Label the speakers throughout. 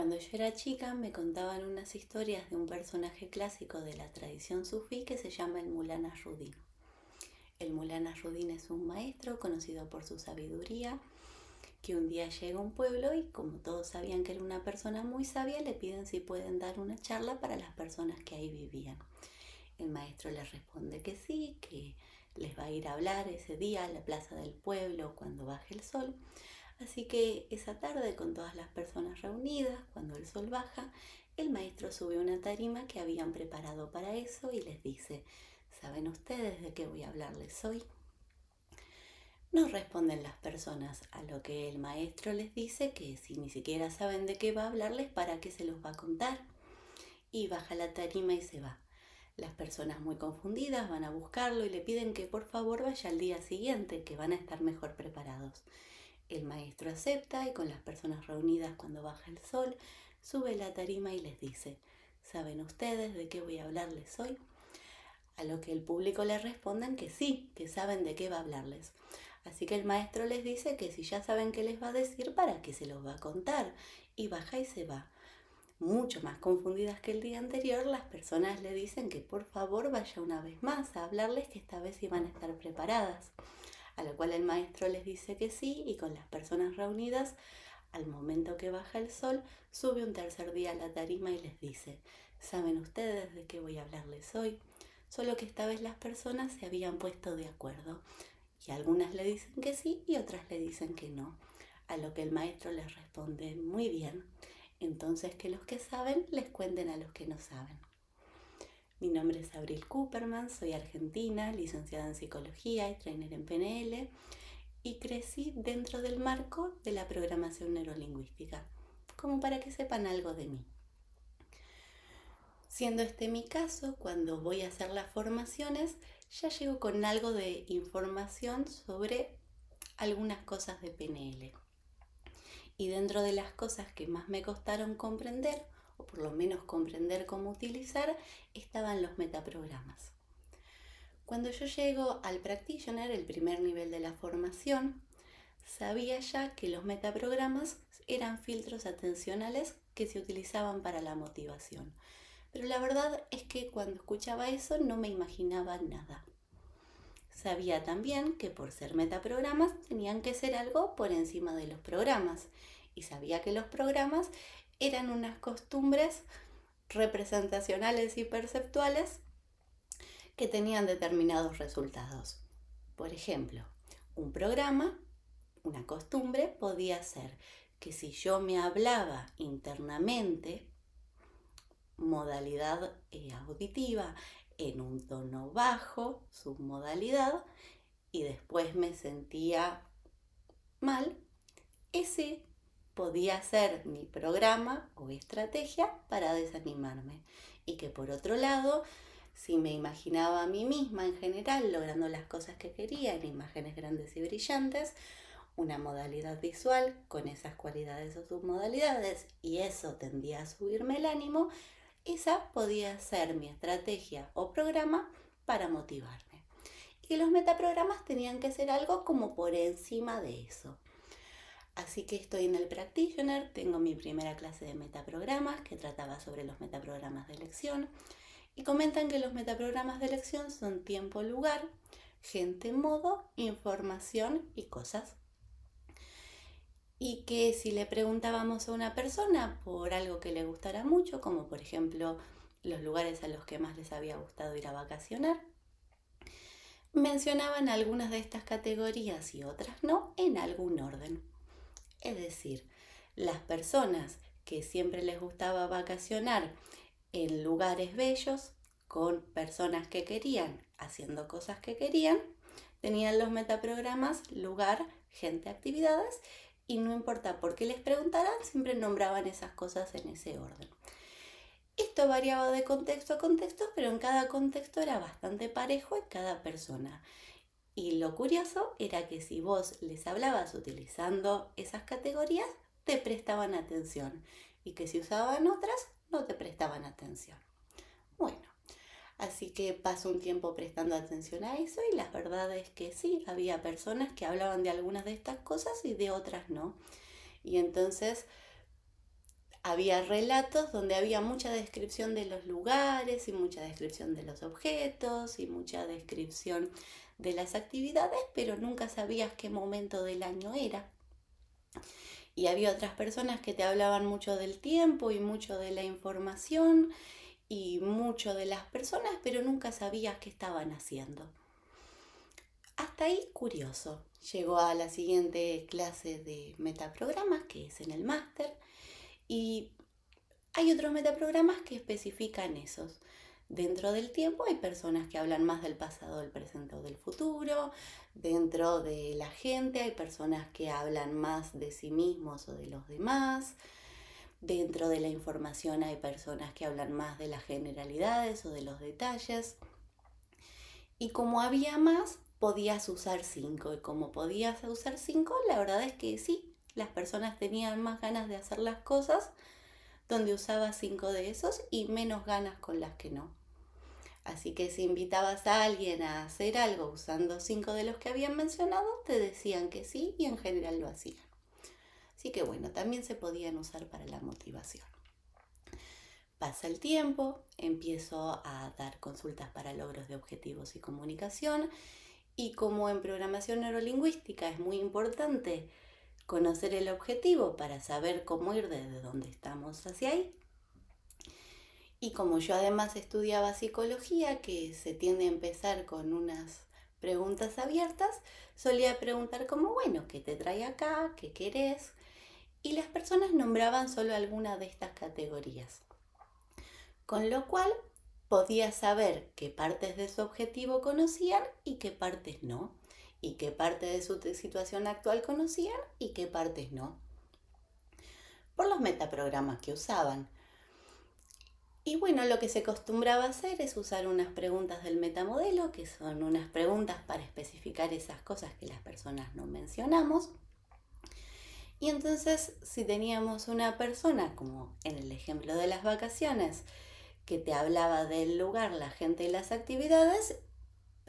Speaker 1: Cuando yo era chica me contaban unas historias de un personaje clásico de la tradición sufí que se llama el Mullah Nasruddin. El Mullah Nasruddin es un maestro conocido por su sabiduría que un día llega a un pueblo y como todos sabían que era una persona muy sabia, le piden si pueden dar una charla para las personas que ahí vivían. El maestro les responde que sí, que les va a ir a hablar ese día a la plaza del pueblo cuando baje el sol. Así que esa tarde, con todas las personas reunidas, cuando el sol baja, el maestro sube a una tarima que habían preparado para eso y les dice: ¿saben ustedes de qué voy a hablarles hoy? No responden las personas, a lo que el maestro les dice que si ni siquiera saben de qué va a hablarles, ¿para qué se los va a contar? Y baja la tarima y se va. Las personas, muy confundidas, van a buscarlo y le piden que por favor vaya al día siguiente, que van a estar mejor preparados. El maestro acepta y con las personas reunidas cuando baja el sol, sube la tarima y les dice: ¿saben ustedes de qué voy a hablarles hoy? A lo que el público le responden que sí, que saben de qué va a hablarles. Así que el maestro les dice que si ya saben qué les va a decir, ¿para qué se los va a contar? Y baja y se va. Mucho más confundidas que el día anterior, las personas le dicen que por favor vaya una vez más a hablarles, que esta vez iban a estar preparadas. A lo cual el maestro les dice que sí y con las personas reunidas, al momento que baja el sol, sube un tercer día a la tarima y les dice: ¿saben ustedes de qué voy a hablarles hoy? Solo que esta vez las personas se habían puesto de acuerdo y algunas le dicen que sí y otras le dicen que no. A lo que el maestro les responde: muy bien, entonces que los que saben les cuenten a los que no saben. Mi nombre es Abril Cooperman, soy argentina, licenciada en psicología y trainer en PNL, y crecí dentro del marco de la programación neurolingüística, como para que sepan algo de mí. Siendo este mi caso, cuando voy a hacer las formaciones, ya llego con algo de información sobre algunas cosas de PNL. Y dentro de las cosas que más me costaron comprender, o por lo menos comprender cómo utilizar, estaban los metaprogramas. Cuando yo llego al practitioner, el primer nivel de la formación, sabía ya que los metaprogramas eran filtros atencionales que se utilizaban para la motivación. Pero la verdad es que cuando escuchaba eso no me imaginaba nada. Sabía también que por ser metaprogramas tenían que ser algo por encima de los programas. Y sabía que los programas eran unas costumbres representacionales y perceptuales que tenían determinados resultados. Por ejemplo, un programa, una costumbre, podía ser que si yo me hablaba internamente, modalidad auditiva, en un tono bajo, submodalidad, y después me sentía mal, ese podía ser mi programa o estrategia para desanimarme. Y que por otro lado, si me imaginaba a mí misma en general logrando las cosas que quería en imágenes grandes y brillantes, una modalidad visual con esas cualidades o submodalidades, y eso tendía a subirme el ánimo, esa podía ser mi estrategia o programa para motivarme. Y los metaprogramas tenían que ser algo como por encima de eso. Así que estoy en el Practitioner, tengo mi primera clase de metaprogramas que trataba sobre los metaprogramas de elección y comentan que los metaprogramas de elección son tiempo, lugar, gente, modo, información y cosas. Y que si le preguntábamos a una persona por algo que le gustara mucho, como por ejemplo los lugares a los que más les había gustado ir a vacacionar, mencionaban algunas de estas categorías y otras no en algún orden. Es decir, las personas que siempre les gustaba vacacionar en lugares bellos, con personas que querían, haciendo cosas que querían, tenían los metaprogramas lugar, gente, actividades, y no importa por qué les preguntaran, siempre nombraban esas cosas en ese orden. Esto variaba de contexto a contexto, pero en cada contexto era bastante parejo en cada persona. Y lo curioso era que si vos les hablabas utilizando esas categorías, te prestaban atención. Y que si usaban otras, no te prestaban atención. Bueno, así que paso un tiempo prestando atención a eso y la verdad es que sí, había personas que hablaban de algunas de estas cosas y de otras no. Y entonces había relatos donde había mucha descripción de los lugares y mucha descripción de los objetos y mucha descripción de las actividades, pero nunca sabías qué momento del año era. Y había otras personas que te hablaban mucho del tiempo y mucho de la información y mucho de las personas, pero nunca sabías qué estaban haciendo. Hasta ahí curioso. Llegó a la siguiente clase de metaprogramas, que es en el máster, y hay otros metaprogramas que especifican esos. Dentro del tiempo hay personas que hablan más del pasado, del presente o del futuro. Dentro de la gente hay personas que hablan más de sí mismos o de los demás. Dentro de la información hay personas que hablan más de las generalidades o de los detalles. Y como había más, podías usar 5. Y como podías usar 5, la verdad es que sí, las personas tenían más ganas de hacer las cosas donde usaba 5 de esos y menos ganas con las que no. Así que si invitabas a alguien a hacer algo usando 5 de los que habían mencionado, te decían que sí y en general lo hacían. Así que bueno, también se podían usar para la motivación. Pasa el tiempo, empiezo a dar consultas para logros de objetivos y comunicación, y como en programación neurolingüística es muy importante conocer el objetivo para saber cómo ir desde donde estamos hacia ahí, y como yo además estudiaba psicología, que se tiende a empezar con unas preguntas abiertas, solía preguntar como, bueno, ¿qué te trae acá? ¿Qué querés? Y las personas nombraban solo alguna de estas categorías. Con lo cual podía saber qué partes de su objetivo conocían y qué partes no, y qué parte de su situación actual conocían y qué partes no, por los metaprogramas que usaban. Y bueno, lo que se acostumbraba a hacer es usar unas preguntas del metamodelo, que son unas preguntas para especificar esas cosas que las personas no mencionamos. Y entonces, si teníamos una persona, como en el ejemplo de las vacaciones, que te hablaba del lugar, la gente y las actividades,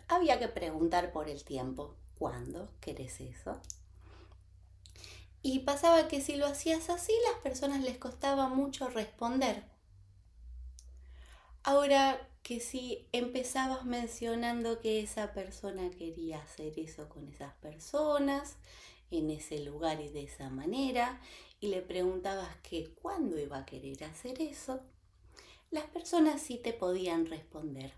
Speaker 1: había que preguntar por el tiempo. ¿Cuándo querés eso? Y pasaba que si lo hacías así, las personas les costaba mucho responder. Ahora que si empezabas mencionando que esa persona quería hacer eso con esas personas, en ese lugar y de esa manera, y le preguntabas que cuándo iba a querer hacer eso, las personas sí te podían responder.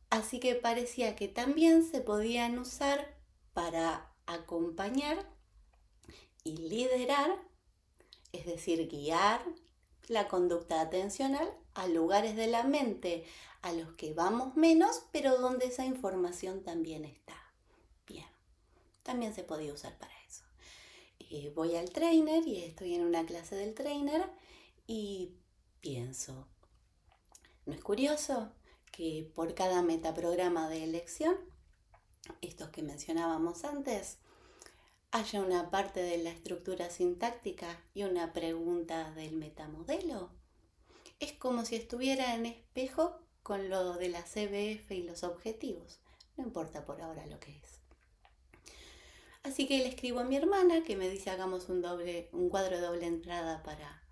Speaker 1: Así que parecía que también se podían usar para acompañar y liderar, es decir, guiar la conducta atencional a lugares de la mente a los que vamos menos, pero donde esa información también está. Bien, también se podía usar para eso. Voy al trainer y estoy en una clase del trainer y pienso, ¿no es curioso que por cada metaprograma de elección, estos que mencionábamos antes, haya una parte de la estructura sintáctica y una pregunta del metamodelo? Es como si estuviera en espejo con lo de la CBF y los objetivos. No importa por ahora lo que es. Así que le escribo a mi hermana que me dice hagamos un cuadro de doble entrada para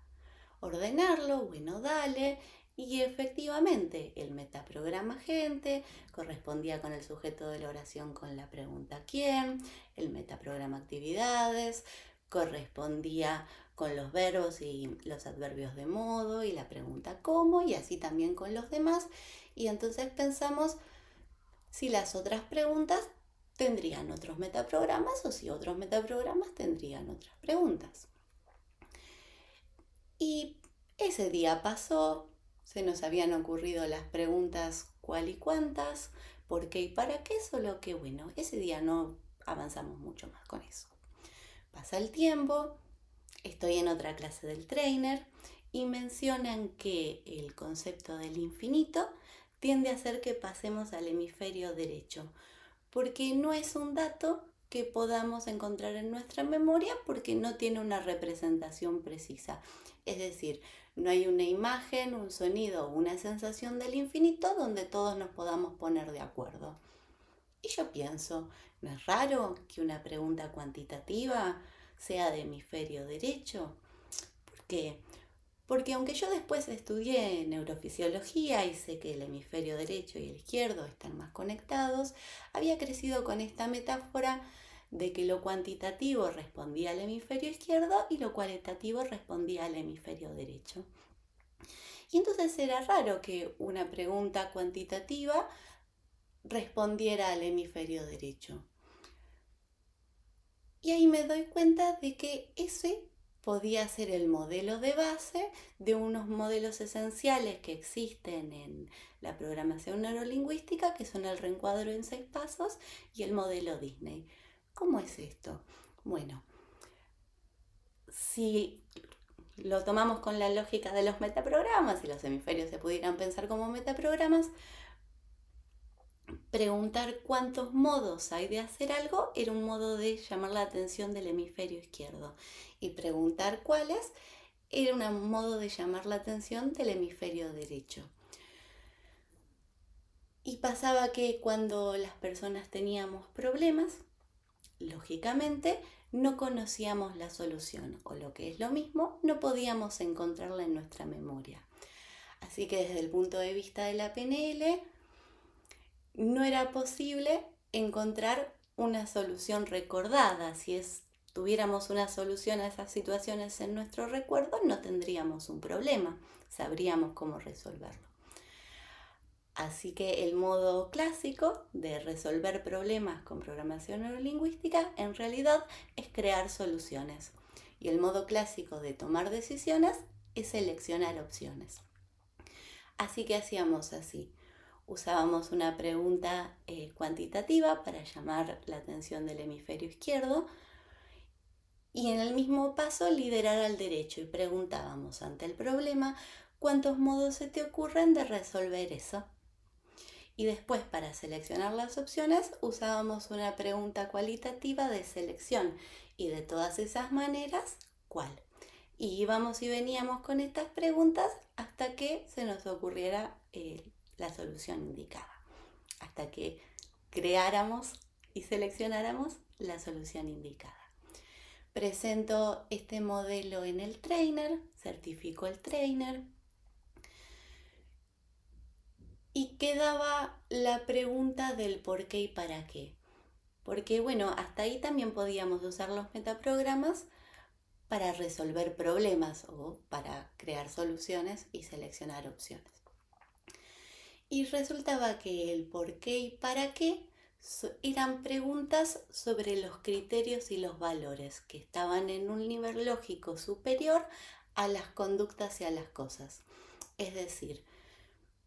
Speaker 1: ordenarlo. Bueno, dale. Y efectivamente, el metaprograma gente correspondía con el sujeto de la oración con la pregunta ¿quién? El metaprograma actividades correspondía con los verbos y los adverbios de modo y la pregunta cómo, y así también con los demás. Y entonces pensamos si las otras preguntas tendrían otros metaprogramas o si otros metaprogramas tendrían otras preguntas. Y ese día pasó, se nos habían ocurrido las preguntas cuál y cuántas, por qué y para qué, solo que bueno, ese día no avanzamos mucho más con eso. Pasa el tiempo, estoy en otra clase del trainer y mencionan que el concepto del infinito tiende a hacer que pasemos al hemisferio derecho, porque no es un dato que podamos encontrar en nuestra memoria porque no tiene una representación precisa. Es decir, no hay una imagen, un sonido o una sensación del infinito donde todos nos podamos poner de acuerdo. Y yo pienso, ¿no es raro que una pregunta cuantitativa sea de hemisferio derecho? qué? Porque aunque yo después estudié neurofisiología y sé que el hemisferio derecho y el izquierdo están más conectados, había crecido con esta metáfora de que lo cuantitativo respondía al hemisferio izquierdo y lo cualitativo respondía al hemisferio derecho. Y entonces era raro que una pregunta cuantitativa respondiera al hemisferio derecho. Y ahí me doy cuenta de que ese podía ser el modelo de base de unos modelos esenciales que existen en la programación neurolingüística, que son el reencuadro en 6 pasos y el modelo Disney. ¿Cómo es esto? Bueno, si lo tomamos con la lógica de los metaprogramas y los hemisferios se pudieran pensar como metaprogramas, preguntar cuántos modos hay de hacer algo era un modo de llamar la atención del hemisferio izquierdo, y preguntar cuáles era un modo de llamar la atención del hemisferio derecho. Y pasaba que cuando las personas teníamos problemas, lógicamente no conocíamos la solución, o lo que es lo mismo, no podíamos encontrarla en nuestra memoria. Así que desde el punto de vista de la PNL, no era posible encontrar una solución recordada. Si tuviéramos una solución a esas situaciones en nuestro recuerdo, no tendríamos un problema, sabríamos cómo resolverlo. Así que el modo clásico de resolver problemas con programación neurolingüística en realidad es crear soluciones. Y el modo clásico de tomar decisiones es seleccionar opciones. Así que hacíamos así. Usábamos una pregunta cuantitativa para llamar la atención del hemisferio izquierdo, y en el mismo paso liderar al derecho, y preguntábamos ante el problema cuántos modos se te ocurren de resolver eso. Y después, para seleccionar las opciones, usábamos una pregunta cualitativa de selección, y de todas esas maneras, ¿cuál? Y íbamos y veníamos con estas preguntas hasta que se nos ocurriera la solución indicada, hasta que creáramos y seleccionáramos la solución indicada. Presento este modelo en el trainer, certifico el trainer, y quedaba la pregunta del por qué y para qué. Porque bueno, hasta ahí también podíamos usar los metaprogramas para resolver problemas o para crear soluciones y seleccionar opciones. Y resultaba que el por qué y para qué eran preguntas sobre los criterios y los valores que estaban en un nivel lógico superior a las conductas y a las cosas. Es decir,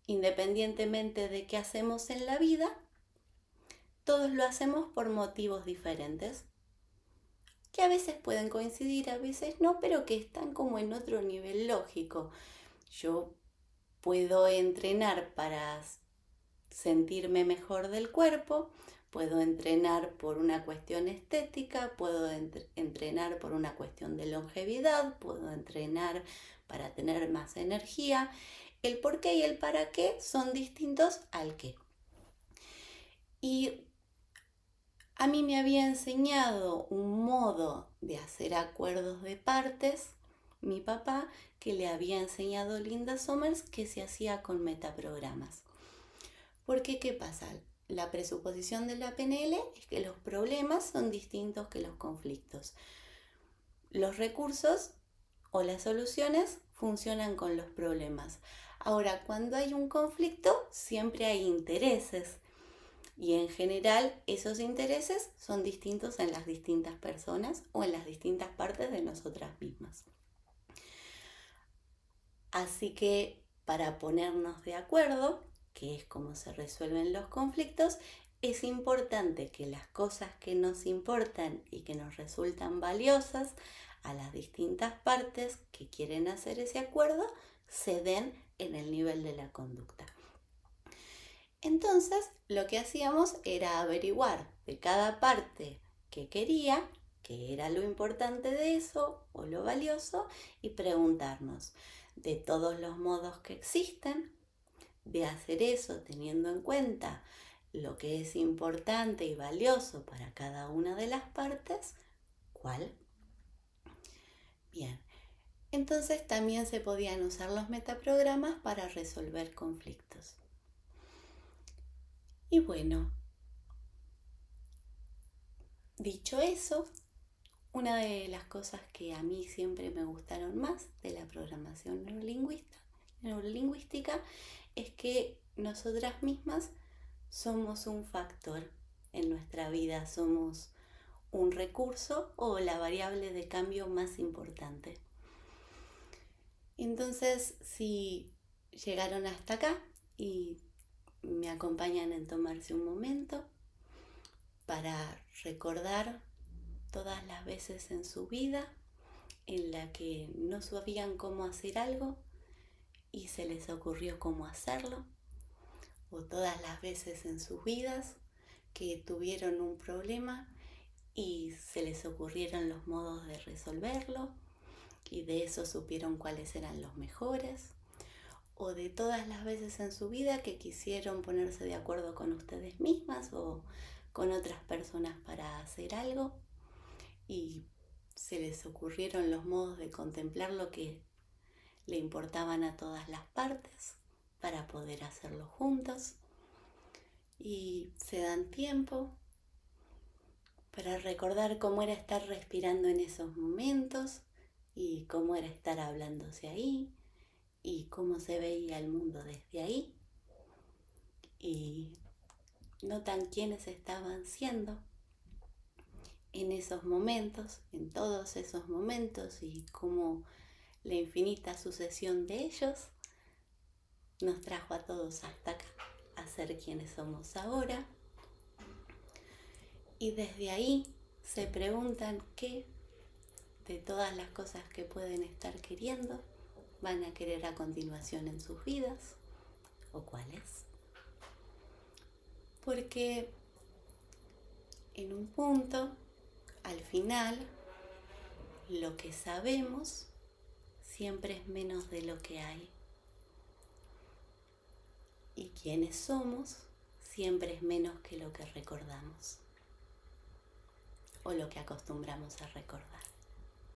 Speaker 1: independientemente de qué hacemos en la vida, todos lo hacemos por motivos diferentes, que a veces pueden coincidir, a veces no, pero que están como en otro nivel lógico. Yo puedo entrenar para sentirme mejor del cuerpo, puedo entrenar por una cuestión estética, puedo entrenar por una cuestión de longevidad, puedo entrenar para tener más energía. El por qué y el para qué son distintos al qué. Y a mí me había enseñado un modo de hacer acuerdos de partes, mi papá, que le había enseñado Linda Somers, que se hacía con metaprogramas. Porque, ¿qué pasa? La presuposición de la PNL es que los problemas son distintos que los conflictos. Los recursos o las soluciones funcionan con los problemas. Ahora, cuando hay un conflicto, siempre hay intereses. Y en general, esos intereses son distintos en las distintas personas o en las distintas partes de nosotras mismas. Así que, para ponernos de acuerdo, que es como se resuelven los conflictos, es importante que las cosas que nos importan y que nos resultan valiosas a las distintas partes que quieren hacer ese acuerdo se den en el nivel de la conducta. Entonces, lo que hacíamos era averiguar de cada parte qué quería, qué era lo importante de eso o lo valioso, y preguntarnos, de todos los modos que existen, de hacer eso teniendo en cuenta lo que es importante y valioso para cada una de las partes, ¿cuál? Bien, Entonces también se podían usar los metaprogramas para resolver conflictos. Y bueno, dicho eso, una de las cosas que a mí siempre me gustaron más de la programación neurolingüística es que nosotras mismas somos un factor en nuestra vida, somos un recurso o la variable de cambio más importante. Entonces, si llegaron hasta acá y me acompañan en tomarse un momento para recordar todas las veces en su vida en la que no sabían cómo hacer algo y se les ocurrió cómo hacerlo, o todas las veces en sus vidas que tuvieron un problema y se les ocurrieron los modos de resolverlo y de eso supieron cuáles eran los mejores, o de todas las veces en su vida que quisieron ponerse de acuerdo con ustedes mismas o con otras personas para hacer algo y se les ocurrieron los modos de contemplar lo que le importaban a todas las partes para poder hacerlo juntos, y se dan tiempo para recordar cómo era estar respirando en esos momentos y cómo era estar hablándose ahí y cómo se veía el mundo desde ahí, y notan quiénes estaban siendo en esos momentos, en todos esos momentos, y cómo la infinita sucesión de ellos nos trajo a todos hasta acá, a ser quienes somos ahora. Y desde ahí se preguntan qué de todas las cosas que pueden estar queriendo van a querer a continuación en sus vidas, o cuáles. Porque en un punto, al final, lo que sabemos siempre es menos de lo que hay. Y quienes somos siempre es menos que lo que recordamos o lo que acostumbramos a recordar.